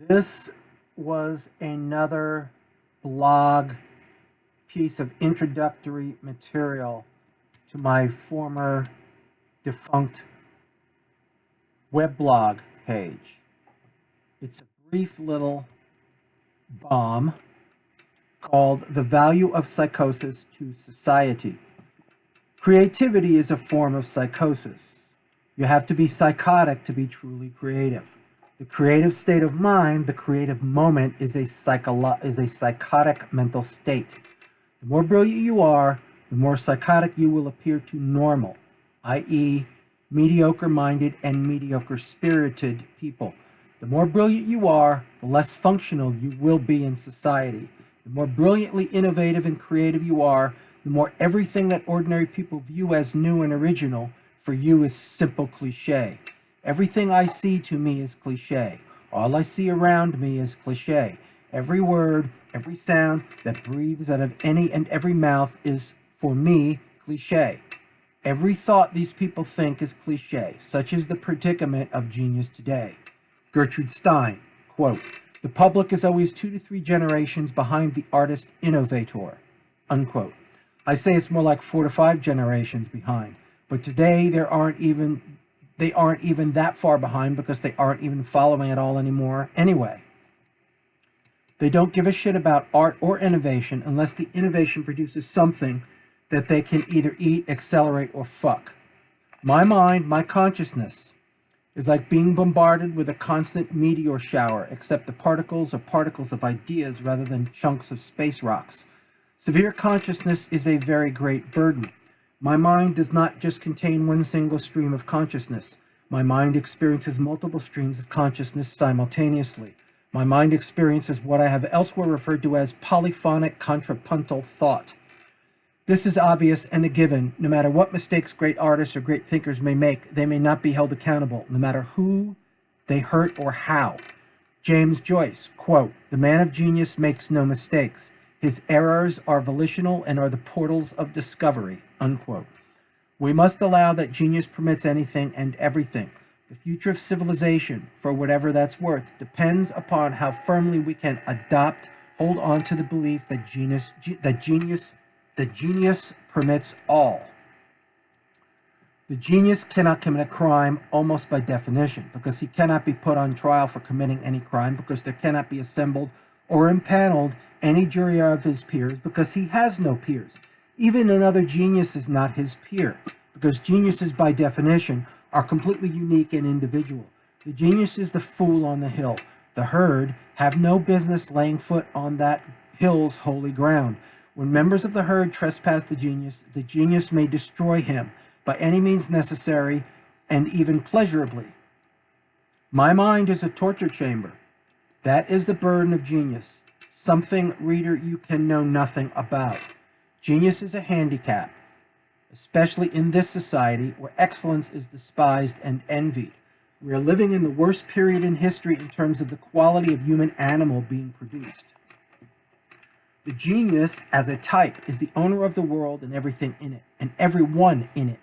This was another blog piece of introductory material to my former defunct weblog page. It's a brief little bomb called The Value of Psychosis to Society. Creativity is a form of psychosis. You have to be psychotic to be truly creative. The creative state of mind, the creative moment, is a psychotic mental state. The more brilliant you are, the more psychotic you will appear to normal, i.e., mediocre-minded and mediocre-spirited people. The more brilliant you are, the less functional you will be in society. The more brilliantly innovative and creative you are, the more everything that ordinary people view as new and original for you is simple cliche. Everything I see to me is cliche. All I see around me is cliche. Every word, every sound that breathes out of any and every mouth is, for me, cliche. Every thought these people think is cliche. Such is the predicament of genius today. Gertrude Stein, quote, "The public is always 2 to 3 generations behind the artist innovator," unquote. I say it's more like 4 to 5 generations behind. But today they aren't even that far behind because they aren't even following it all anymore anyway. They don't give a shit about art or innovation unless the innovation produces something that they can either eat, accelerate, or fuck. My mind, my consciousness, is like being bombarded with a constant meteor shower, except the particles are particles of ideas rather than chunks of space rocks. Severe consciousness is a very great burden. My mind does not just contain one single stream of consciousness. My mind experiences multiple streams of consciousness simultaneously. My mind experiences what I have elsewhere referred to as polyphonic contrapuntal thought. This is obvious and a given. No matter what mistakes great artists or great thinkers may make, they may not be held accountable, no matter who they hurt or how. James Joyce, quote, "The man of genius makes no mistakes. His errors are volitional and are the portals of discovery," unquote. We must allow that genius permits anything and everything. The future of civilization, for whatever that's worth, depends upon how firmly we can hold on to the belief that genius permits all. The genius cannot commit a crime almost by definition, because he cannot be put on trial for committing any crime, because there cannot be assembled or impaneled any jury of his peers, because he has no peers. Even another genius is not his peer, because geniuses by definition are completely unique and individual. The genius is the fool on the hill. The herd have no business laying foot on that hill's holy ground. When members of the herd trespass the genius may destroy him by any means necessary and even pleasurably. My mind is a torture chamber. That is the burden of genius. Something, reader, you can know nothing about. Genius is a handicap, especially in this society where excellence is despised and envied. We are living in the worst period in history in terms of the quality of human animal being produced. The genius, as a type, is the owner of the world and everything in it, and everyone in it.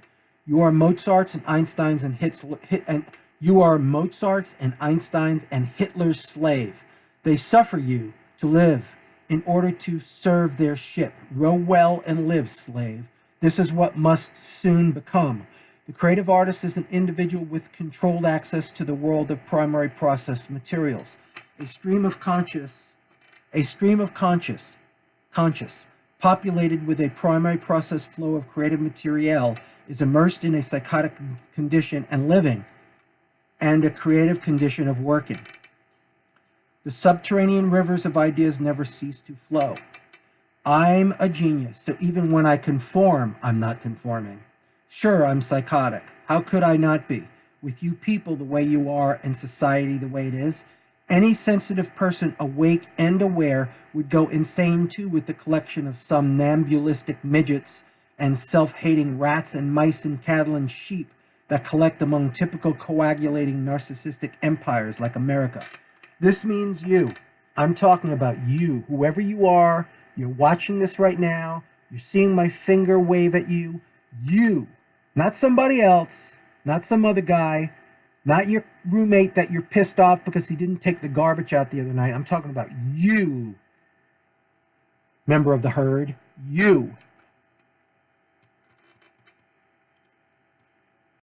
You are Mozart's and Einstein's and Hitler's slave. They suffer you to live in order to serve their ship. Row well and live, slave. This is what must soon become. The creative artist is an individual with controlled access to the world of primary process materials. A stream of conscious, populated with a primary process flow of creative material, is immersed in a psychotic condition and living, and a creative condition of working. The subterranean rivers of ideas never cease to flow. I'm a genius, so even when I conform, I'm not conforming. Sure, I'm psychotic. How could I not be? With you people the way you are and society the way it is, any sensitive person awake and aware would go insane too with the collection of somnambulistic midgets and self-hating rats and mice and cattle and sheep that collect among typical coagulating narcissistic empires like America. This means you. I'm talking about you, whoever you are. You're watching this right now. You're seeing my finger wave at you. You, not somebody else, not some other guy, Not your roommate that you're pissed off because he didn't take the garbage out the other night. I'm talking about you, member of the herd. You.